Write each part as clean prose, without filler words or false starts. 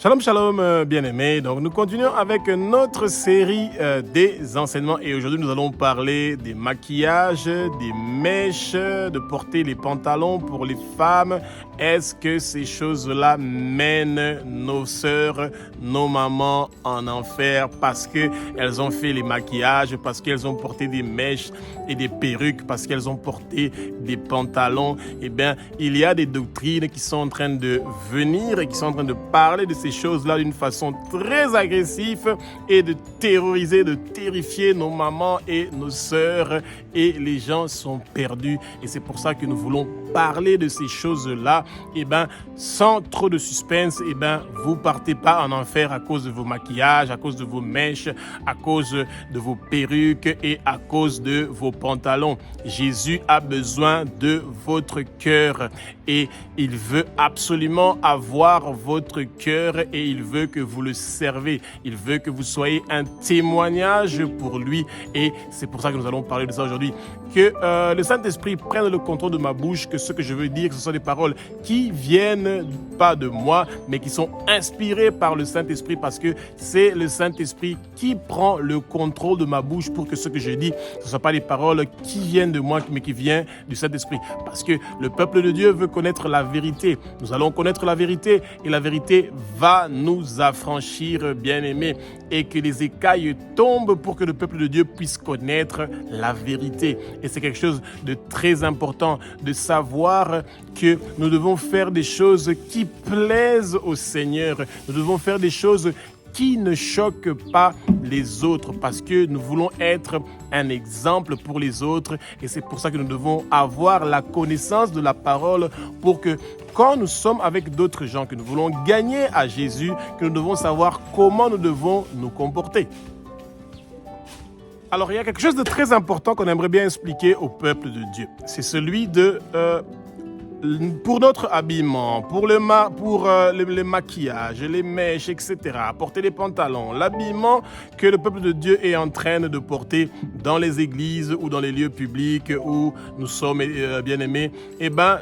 Shalom, shalom, bien-aimés. Donc, nous continuons avec notre série des enseignements. Et aujourd'hui, nous allons parler des maquillages, des mèches, de porter les pantalons pour les femmes. Est-ce que ces choses-là mènent nos sœurs, nos mamans en enfer parce qu'elles ont fait les maquillages, parce qu'elles ont porté des mèches et des perruques, parce qu'elles ont porté des pantalons? Eh bien, il y a des doctrines qui sont en train de venir et qui sont en train de parler de ces choses-là d'une façon très agressive et de terroriser, de terrifier nos mamans et nos sœurs, et les gens sont perdus. Et c'est pour ça que nous voulons parler de ces choses-là, et sans trop de suspense. Vous partez pas en enfer à cause de vos maquillages, à cause de vos mèches, à cause de vos perruques et à cause de vos pantalons. Jésus a besoin de votre cœur et il veut absolument avoir votre cœur et il veut que vous le servez. Il veut que vous soyez un témoignage pour lui, et c'est pour ça que nous allons parler de ça aujourd'hui. Que le Saint-Esprit prenne le contrôle de ma bouche, que ce que je veux dire, que ce sont des paroles qui viennent pas de moi, mais qui sont inspirées par le Saint-Esprit, parce que c'est le Saint-Esprit qui prend le contrôle de ma bouche pour que ce que je dis, ce ne soit pas des paroles qui viennent de moi, mais qui viennent du Saint-Esprit. Parce que le peuple de Dieu veut connaître la vérité. Nous allons connaître la vérité et la vérité va nous affranchir, bien-aimés, et que les écailles tombent pour que le peuple de Dieu puisse connaître la vérité. Et c'est quelque chose de très important de savoir que nous devons faire des choses qui plaisent au Seigneur. Nous devons faire des choses qui ne choquent pas les autres, parce que nous voulons être un exemple pour les autres, et c'est pour ça que nous devons avoir la connaissance de la parole, pour que quand nous sommes avec d'autres gens, que nous voulons gagner à Jésus, que nous devons savoir comment nous devons nous comporter. Alors, il y a quelque chose de très important qu'on aimerait bien expliquer au peuple de Dieu. C'est celui de... pour notre habillement, pour le maquillage, les mèches, etc., porter les pantalons, l'habillement que le peuple de Dieu est en train de porter dans les églises ou dans les lieux publics où nous sommes bien-aimés,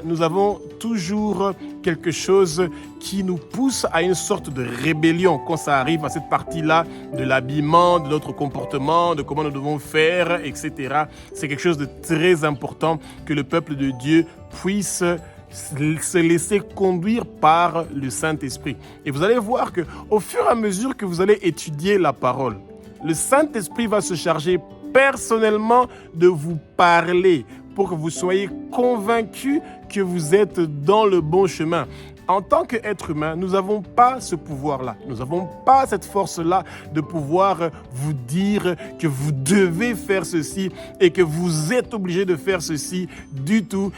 nous avons toujours quelque chose qui nous pousse à une sorte de rébellion quand ça arrive à cette partie-là de l'habillement, de notre comportement, de comment nous devons faire, etc. C'est quelque chose de très important que le peuple de Dieu puisse se laisser conduire par le Saint-Esprit. Et vous allez voir qu'au fur et à mesure que vous allez étudier la parole, le Saint-Esprit va se charger personnellement de vous parler pour que vous soyez convaincus que vous êtes dans le bon chemin. En tant qu'être humain, nous n'avons pas ce pouvoir-là. Nous n'avons pas cette force-là de pouvoir vous dire que vous devez faire ceci et que vous êtes obligé de faire ceci du tout.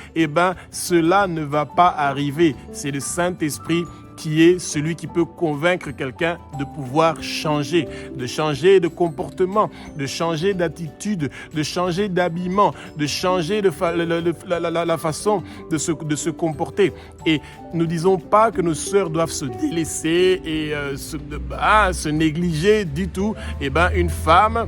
Cela ne va pas arriver. C'est le Saint-Esprit qui est celui qui peut convaincre quelqu'un de pouvoir changer de comportement, de changer d'attitude, de changer d'habillement, de changer la façon de se comporter. Et nous ne disons pas que nos sœurs doivent se délaisser et se négliger du tout. Une femme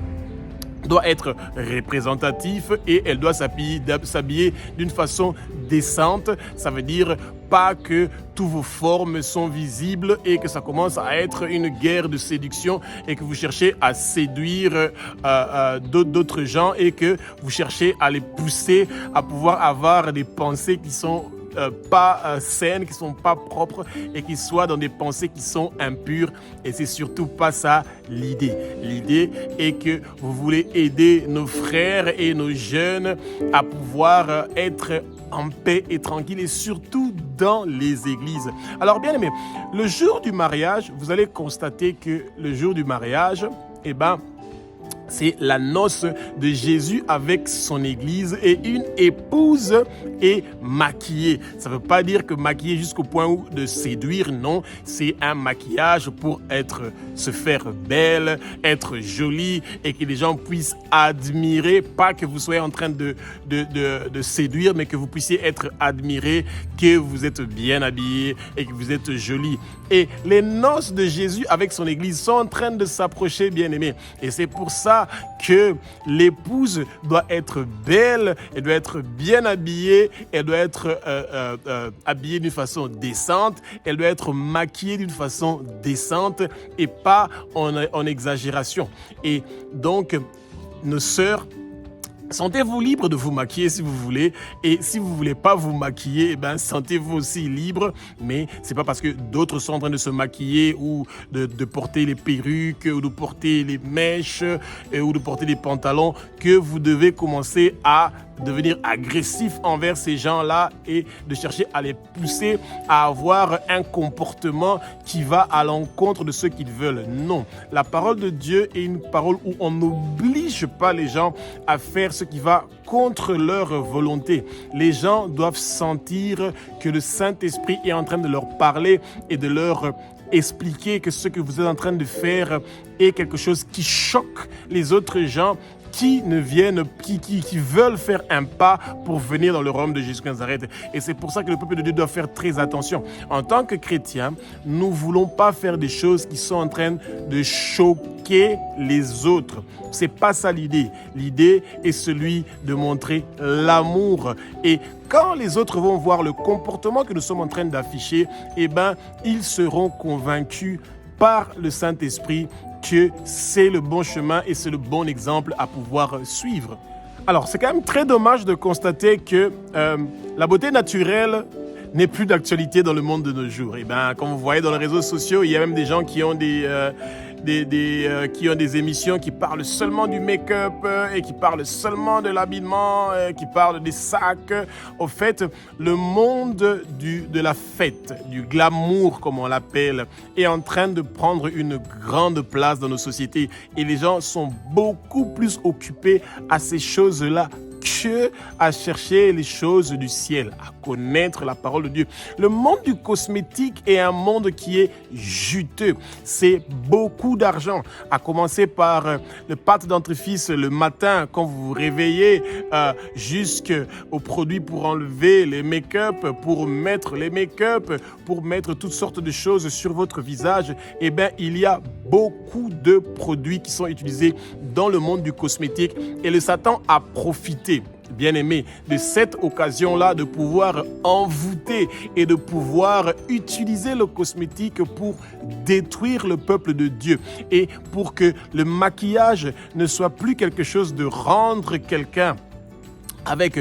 doit être représentative et elle doit s'habiller d'une façon décente. Ça veut dire pas que toutes vos formes sont visibles et que ça commence à être une guerre de séduction et que vous cherchez à séduire d'autres gens et que vous cherchez à les pousser à pouvoir avoir des pensées qui sont pas saines, qui sont pas propres et qui soient dans des pensées qui sont impures. Et c'est surtout pas ça l'idée. L'idée est que vous voulez aider nos frères et nos jeunes à pouvoir être en paix et tranquille, et surtout dans les églises. Alors bien aimé, le jour du mariage, vous allez constater que le jour du mariage, c'est la noce de Jésus avec son église, et une épouse est maquillée. Ça ne veut pas dire que maquillée jusqu'au point de séduire, non. C'est un maquillage pour se faire belle, être jolie, et que les gens puissent admirer, pas que vous soyez en train de séduire, mais que vous puissiez être admiré, que vous êtes bien habillé et que vous êtes jolie. Et les noces de Jésus avec son église sont en train de s'approcher, bien aimés. Et c'est pour ça ça que l'épouse doit être belle, elle doit être bien habillée, elle doit être habillée d'une façon décente, elle doit être maquillée d'une façon décente et pas en exagération. Et donc, nos sœurs, sentez-vous libre de vous maquiller si vous voulez, et si vous ne voulez pas vous maquiller, sentez-vous aussi libre, mais c'est pas parce que d'autres sont en train de se maquiller ou de porter les perruques ou de porter les mèches ou de porter des pantalons que vous devez commencer à devenir agressif envers ces gens-là et de chercher à les pousser à avoir un comportement qui va à l'encontre de ce qu'ils veulent. Non, la parole de Dieu est une parole où on n'oblige pas les gens à faire ce qui va contre leur volonté. Les gens doivent sentir que le Saint-Esprit est en train de leur parler et de leur expliquer que ce que vous êtes en train de faire est quelque chose qui choque les autres gens qui veulent faire un pas pour venir dans le royaume de Jésus de Nazareth. Et c'est pour ça que le peuple de Dieu doit faire très attention. En tant que chrétiens, nous ne voulons pas faire des choses qui sont en train de choquer les autres. C'est pas ça l'idée. L'idée est celui de montrer l'amour. Et quand les autres vont voir le comportement que nous sommes en train d'afficher, ils seront convaincus par le Saint-Esprit que c'est le bon chemin et c'est le bon exemple à pouvoir suivre. Alors, c'est quand même très dommage de constater que la beauté naturelle n'est plus d'actualité dans le monde de nos jours. Comme vous voyez dans les réseaux sociaux, il y a même des gens qui ont qui ont des émissions qui parlent seulement du make-up et qui parlent seulement de l'habillement, qui parlent des sacs. Au fait, le monde de la fête, du glamour comme on l'appelle, est en train de prendre une grande place dans nos sociétés et les gens sont beaucoup plus occupés à ces choses-là que à chercher les choses du ciel, à connaître la parole de Dieu. Le monde du cosmétique est un monde qui est juteux. C'est beaucoup d'argent, à commencer par le pâte dentifrice le matin quand vous vous réveillez, jusqu'aux produits pour enlever les make-up, pour mettre les make-up, pour mettre toutes sortes de choses sur votre visage. Il y a beaucoup de produits qui sont utilisés dans le monde du cosmétique et le Satan a profité, bien aimé, de cette occasion-là de pouvoir envoûter et de pouvoir utiliser le cosmétique pour détruire le peuple de Dieu et pour que le maquillage ne soit plus quelque chose de rendre quelqu'un avec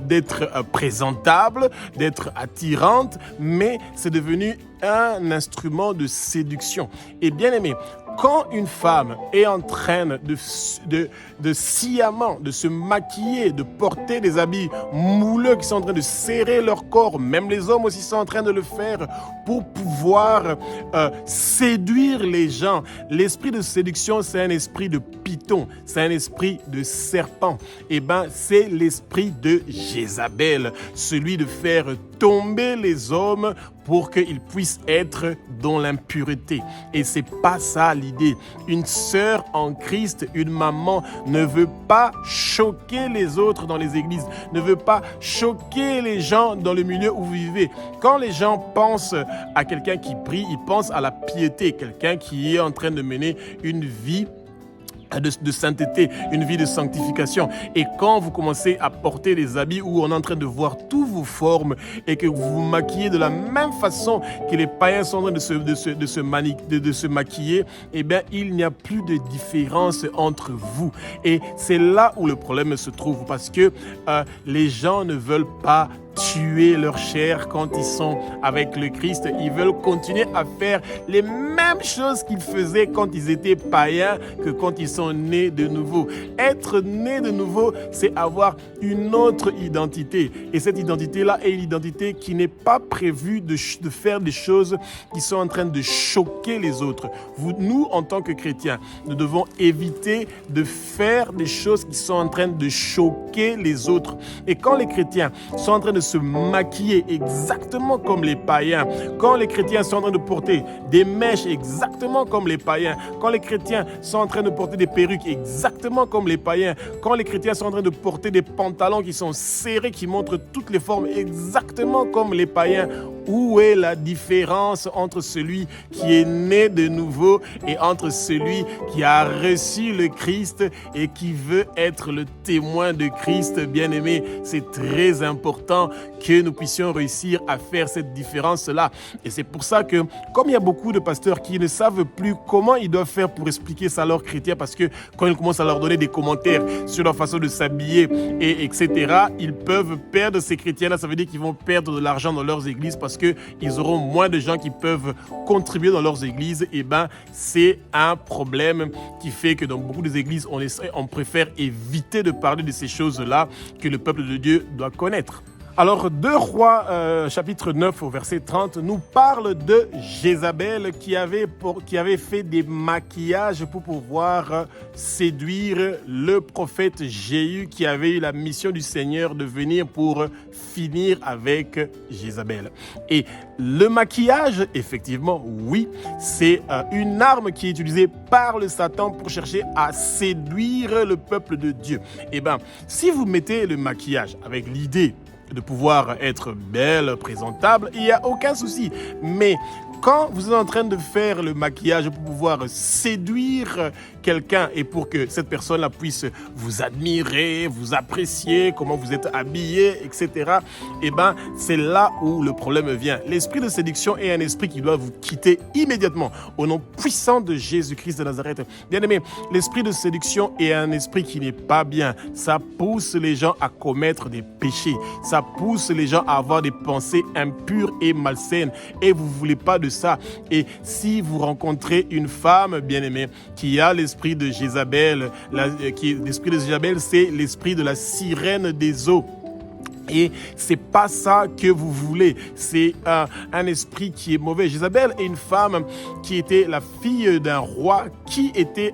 d'être présentable, d'être attirante, mais c'est devenu un instrument de séduction. Et bien aimé, quand une femme est en train de sciemment, de se maquiller, de porter des habits mouleux qui sont en train de serrer leur corps, même les hommes aussi sont en train de le faire pour pouvoir séduire les gens. L'esprit de séduction, c'est un esprit de python, c'est un esprit de serpent. C'est l'esprit de Jézabel, celui de faire tomber les hommes pour qu'ils puissent être dans l'impureté. Et c'est pas ça l'idée. Une sœur en Christ, une maman, ne veut pas choquer les autres dans les églises, ne veut pas choquer les gens dans le milieu où vous vivez. Quand les gens pensent à quelqu'un qui prie, ils pensent à la piété, quelqu'un qui est en train de mener une vie de sainteté, une vie de sanctification. Et quand vous commencez à porter des habits où on est en train de voir toutes vos formes et que vous vous maquillez de la même façon que les païens sont en train de se maquiller, il n'y a plus de différence entre vous. Et c'est là où le problème se trouve parce que les gens ne veulent pas tuer leur chair quand ils sont avec le Christ. Ils veulent continuer à faire les mêmes choses qu'ils faisaient quand ils étaient païens que quand ils sont nés de nouveau. Être né de nouveau, c'est avoir une autre identité. Et cette identité-là est une identité qui n'est pas prévue de faire des choses qui sont en train de choquer les autres. Nous, en tant que chrétiens, nous devons éviter de faire des choses qui sont en train de choquer les autres. Et quand les chrétiens sont en train de se maquiller exactement comme les païens, quand les chrétiens sont en train de porter des mèches exactement comme les païens, quand les chrétiens sont en train de porter des perruques exactement comme les païens, quand les chrétiens sont en train de porter des pantalons qui sont serrés, qui montrent toutes les formes exactement comme les païens, où est la différence entre celui qui est né de nouveau et entre celui qui a reçu le Christ et qui veut être le témoin de Christ, bien-aimé? C'est très important que nous puissions réussir à faire cette différence-là. Et c'est pour ça que, comme il y a beaucoup de pasteurs qui ne savent plus comment ils doivent faire pour expliquer ça à leurs chrétiens, parce que quand ils commencent à leur donner des commentaires sur leur façon de s'habiller, etc., ils peuvent perdre ces chrétiens-là. Ça veut dire qu'ils vont perdre de l'argent dans leurs églises parce qu'ils auront moins de gens qui peuvent contribuer dans leurs églises. Et ben, c'est un problème qui fait que dans beaucoup d'églises, on préfère éviter de parler de ces choses-là que le peuple de Dieu doit connaître. Alors, 2 Rois, chapitre 9, au verset 30, nous parle de Jézabel qui avait fait des maquillages pour pouvoir séduire le prophète Jéhu qui avait eu la mission du Seigneur de venir pour finir avec Jézabel. Et le maquillage, effectivement, oui, c'est une arme qui est utilisée par le Satan pour chercher à séduire le peuple de Dieu. Eh bien, si vous mettez le maquillage avec l'idée de pouvoir être belle, présentable, il n'y a aucun souci. Mais quand vous êtes en train de faire le maquillage pour pouvoir séduire quelqu'un et pour que cette personne-là puisse vous admirer, vous apprécier, comment vous êtes habillé, etc., eh ben, c'est là où le problème vient. L'esprit de séduction est un esprit qui doit vous quitter immédiatement au nom puissant de Jésus-Christ de Nazareth. Bien-aimé, l'esprit de séduction est un esprit qui n'est pas bien. Ça pousse les gens à commettre des péchés. Ça pousse les gens à avoir des pensées impures et malsaines. Et vous ne voulez pas de ça. Et si vous rencontrez une femme, bien-aimée, qui a l'esprit de Jézabel, l'esprit de Jézabel, c'est l'esprit de la sirène des eaux. Et c'est pas ça que vous voulez. C'est un esprit qui est mauvais. Jézabel est une femme qui était la fille d'un roi qui était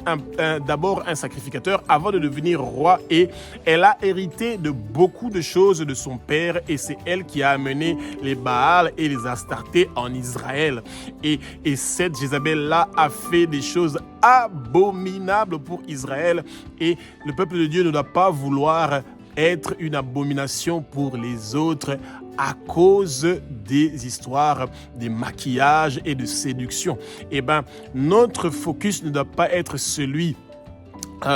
d'abord un sacrificateur avant de devenir roi. Et elle a hérité de beaucoup de choses de son père. Et c'est elle qui a amené les Baals et les Astartés en Israël. Et cette Jézabel-là a fait des choses abominables pour Israël. Et le peuple de Dieu ne doit pas vouloir être une abomination pour les autres à cause des histoires, des maquillages et de séduction. Eh bien, notre focus ne doit pas être celui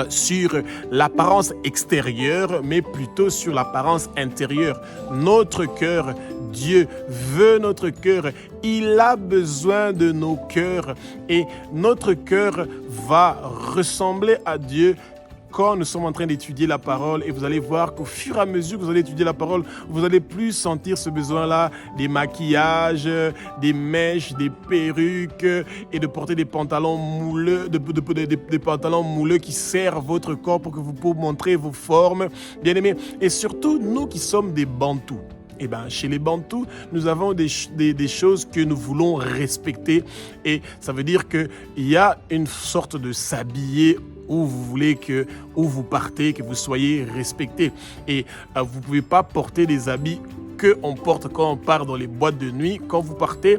sur l'apparence extérieure, mais plutôt sur l'apparence intérieure. Notre cœur, Dieu veut notre cœur. Il a besoin de nos cœurs et notre cœur va ressembler à Dieu quand nous sommes en train d'étudier la parole, et vous allez voir qu'au fur et à mesure que vous allez étudier la parole, vous allez plus sentir ce besoin-là des maquillages, des mèches, des perruques et de porter des pantalons mouleux, des pantalons mouleux qui servent votre corps pour que vous puissiez montrer vos formes, bien aimés. Et surtout, nous qui sommes des Bantous. Eh bien, chez les Bantous, nous avons des choses que nous voulons respecter. Et ça veut dire qu'il y a une sorte de s'habiller où vous voulez où vous partez, que vous soyez respecté. Et vous ne pouvez pas porter des habits qu'on porte quand on part dans les boîtes de nuit, quand vous partez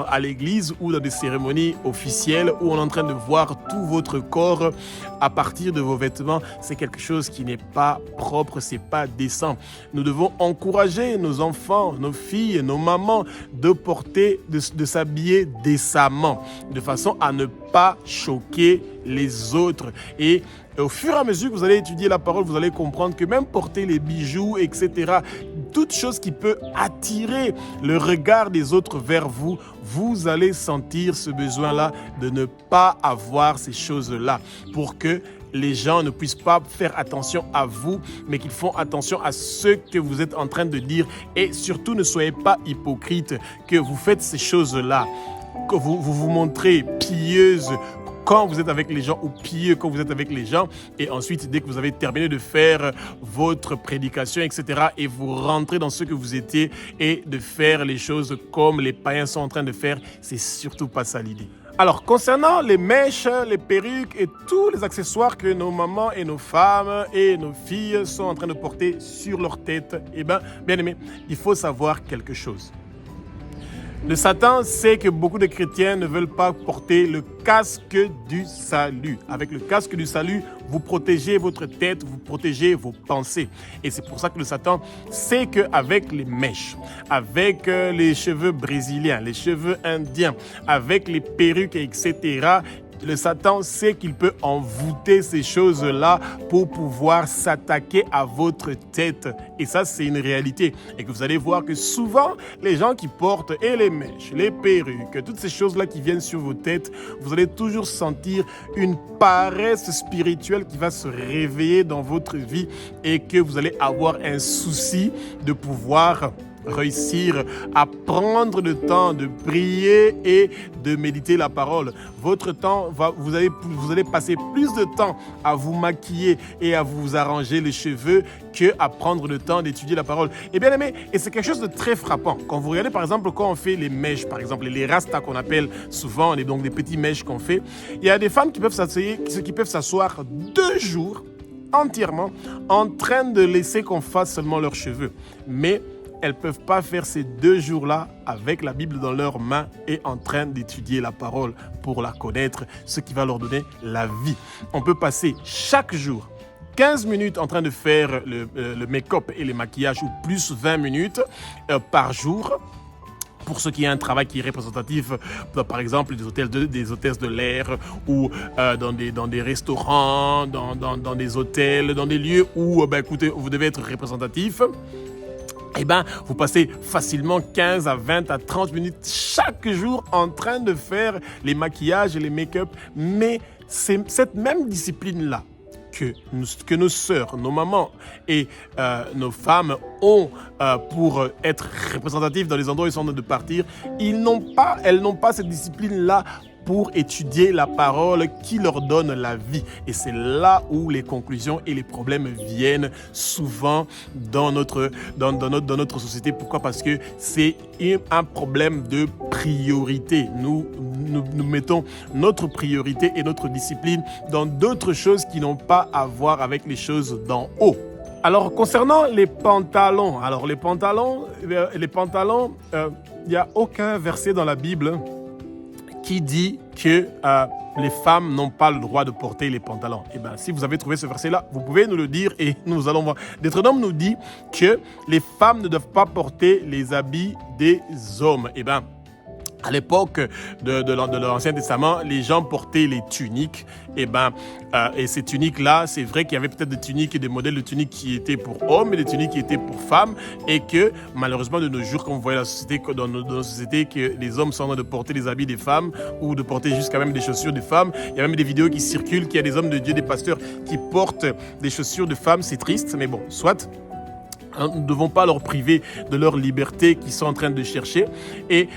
à l'église ou dans des cérémonies officielles où on est en train de voir tout votre corps à partir de vos vêtements. C'est quelque chose qui n'est pas propre, c'est pas décent. Nous devons encourager nos enfants, nos filles, nos mamans de s'habiller décemment, de façon à ne pas choquer les autres. Et au fur et à mesure que vous allez étudier la parole, vous allez comprendre que même porter les bijoux, etc., toute chose qui peut attirer le regard des autres vers vous, vous allez sentir ce besoin-là de ne pas avoir ces choses-là pour que les gens ne puissent pas faire attention à vous, mais qu'ils font attention à ce que vous êtes en train de dire. Et surtout, ne soyez pas hypocrite que vous faites ces choses-là, que vous vous montrez pieuse quand vous êtes avec les gens ou pieux quand vous êtes avec les gens. Et ensuite, dès que vous avez terminé de faire votre prédication, etc., et vous rentrez dans ce que vous étiez et de faire les choses comme les païens sont en train de faire, c'est surtout pas ça l'idée. Alors, concernant les mèches, les perruques et tous les accessoires que nos mamans et nos femmes et nos filles sont en train de porter sur leur tête, eh bien, bien aimé, il faut savoir quelque chose. Le Satan sait que beaucoup de chrétiens ne veulent pas porter le casque du salut. Avec le casque du salut, vous protégez votre tête, vous protégez vos pensées. Et c'est pour ça que le Satan sait qu'avec les mèches, avec les cheveux brésiliens, les cheveux indiens, avec les perruques, etc., le Satan sait qu'il peut envoûter ces choses-là pour pouvoir s'attaquer à votre tête. Et ça, c'est une réalité. Et que vous allez voir que souvent, les gens qui portent et les mèches, les perruques, toutes ces choses-là qui viennent sur vos têtes, vous allez toujours sentir une paresse spirituelle qui va se réveiller dans votre vie et que vous allez avoir un souci de pouvoir réussir à prendre le temps de prier et de méditer la parole. Votre temps, vous allez passer plus de temps à vous maquiller et à vous arranger les cheveux qu'à prendre le temps d'étudier la parole. Et bien aimé, et c'est quelque chose de très frappant. Quand vous regardez par exemple, quand on fait les mèches, par exemple, les rastas qu'on appelle souvent, donc des petits mèches qu'on fait, il y a des femmes qui peuvent s'asseoir 2 jours entièrement en train de laisser qu'on fasse seulement leurs cheveux. Mais elles ne peuvent pas faire ces 2 jours-là avec la Bible dans leurs mains et en train d'étudier la parole pour la connaître, ce qui va leur donner la vie. On peut passer chaque jour 15 minutes en train de faire le make-up et le maquillage ou plus 20 minutes par jour. Pour ceux qui ont un travail qui est représentatif, par exemple des hôtesses de l'air ou dans des restaurants, dans des hôtels, dans des lieux où écoutez, vous devez être représentatif. Vous passez facilement 15 à 20 à 30 minutes chaque jour en train de faire les maquillages et les make-up. Mais c'est cette même discipline-là que nos sœurs, nos mamans et nos femmes ont pour être représentatives dans les endroits où ils sont en train de partir. Elles n'ont pas cette discipline-là pour étudier la parole qui leur donne la vie. Et c'est là où les conclusions et les problèmes viennent souvent dans notre société. Pourquoi? Parce que c'est un problème de priorité. Nous mettons notre priorité et notre discipline dans d'autres choses qui n'ont pas à voir avec les choses d'en haut. Alors, concernant les pantalons, il n'y a aucun verset dans la Bible qui dit que les femmes n'ont pas le droit de porter les pantalons. Si vous avez trouvé ce verset-là, vous pouvez nous le dire et nous allons voir. Deutéronome nous dit que les femmes ne doivent pas porter les habits des hommes. À l'époque de l'Ancien Testament, les gens portaient les tuniques. Et ces tuniques-là, c'est vrai qu'il y avait peut-être des tuniques et des modèles de tuniques qui étaient pour hommes et des tuniques qui étaient pour femmes. Et que malheureusement, de nos jours, comme vous voyez dans nos sociétés, que les hommes sont en train de porter les habits des femmes ou de porter jusqu'à même des chaussures des femmes. Il y a même des vidéos qui circulent, qu'il y a des hommes de Dieu, des pasteurs qui portent des chaussures de femmes. C'est triste, mais bon, soit. Nous ne devons pas leur priver de leur liberté qu'ils sont en train de chercher. Et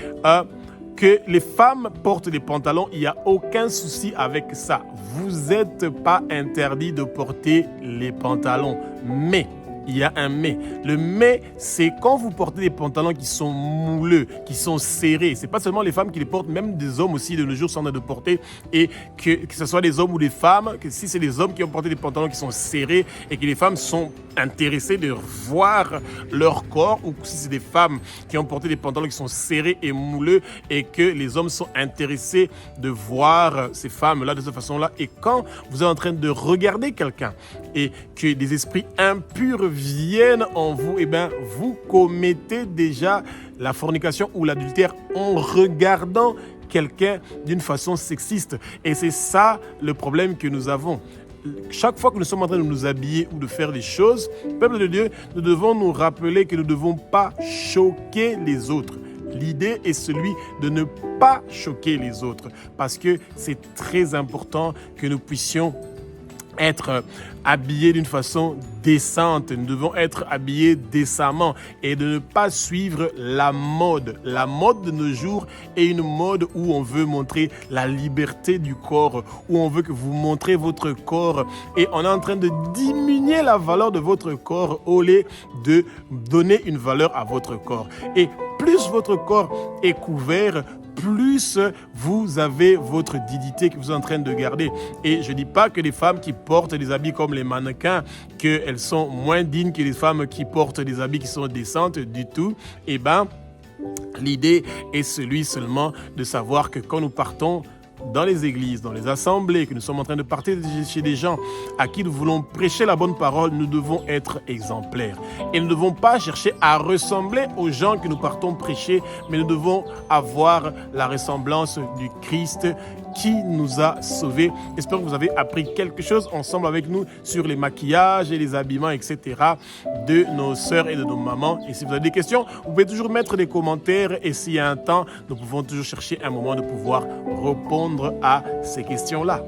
que les femmes portent des pantalons, il n'y a aucun souci avec ça. Vous n'êtes pas interdit de porter les pantalons. Mais, il y a un mais. Le mais, c'est quand vous portez des pantalons qui sont mouleux, qui sont serrés. Ce n'est pas seulement les femmes qui les portent, même des hommes aussi de nos jours sont en train de porter. Et que ce soit des hommes ou des femmes, que si c'est des hommes qui ont porté des pantalons qui sont serrés et que les femmes sont intéressées de voir leur corps, ou si c'est des femmes qui ont porté des pantalons qui sont serrés et mouleux et que les hommes sont intéressés de voir ces femmes-là de cette façon-là. Et quand vous êtes en train de regarder quelqu'un et que des esprits impurs viennent en vous, vous commettez déjà la fornication ou l'adultère en regardant quelqu'un d'une façon sexiste. Et c'est ça le problème que nous avons. Chaque fois que nous sommes en train de nous habiller ou de faire des choses, peuple de Dieu, nous devons nous rappeler que nous ne devons pas choquer les autres. L'idée est celui de ne pas choquer les autres parce que c'est très important que nous puissions être habillés d'une façon décente. Nous devons être habillés décemment et de ne pas suivre la mode. La mode de nos jours est une mode où on veut montrer la liberté du corps, où on veut que vous montrez votre corps et on est en train de diminuer la valeur de votre corps au lieu de donner une valeur à votre corps. Et plus votre corps est couvert, plus vous avez votre dignité que vous êtes en train de garder. Et je ne dis pas que les femmes qui portent des habits comme les mannequins, qu'elles sont moins dignes que les femmes qui portent des habits qui sont décentes du tout. L'idée est celui seulement de savoir que quand nous partons dans les églises, dans les assemblées, que nous sommes en train de partir chez des gens à qui nous voulons prêcher la bonne parole, nous devons être exemplaires. Et nous ne devons pas chercher à ressembler aux gens que nous partons prêcher, mais nous devons avoir la ressemblance du Christ qui nous a sauvés. J'espère que vous avez appris quelque chose ensemble avec nous sur les maquillages et les habillements, etc. de nos sœurs et de nos mamans. Et si vous avez des questions, vous pouvez toujours mettre des commentaires et s'il y a un temps, nous pouvons toujours chercher un moment de pouvoir répondre à ces questions-là.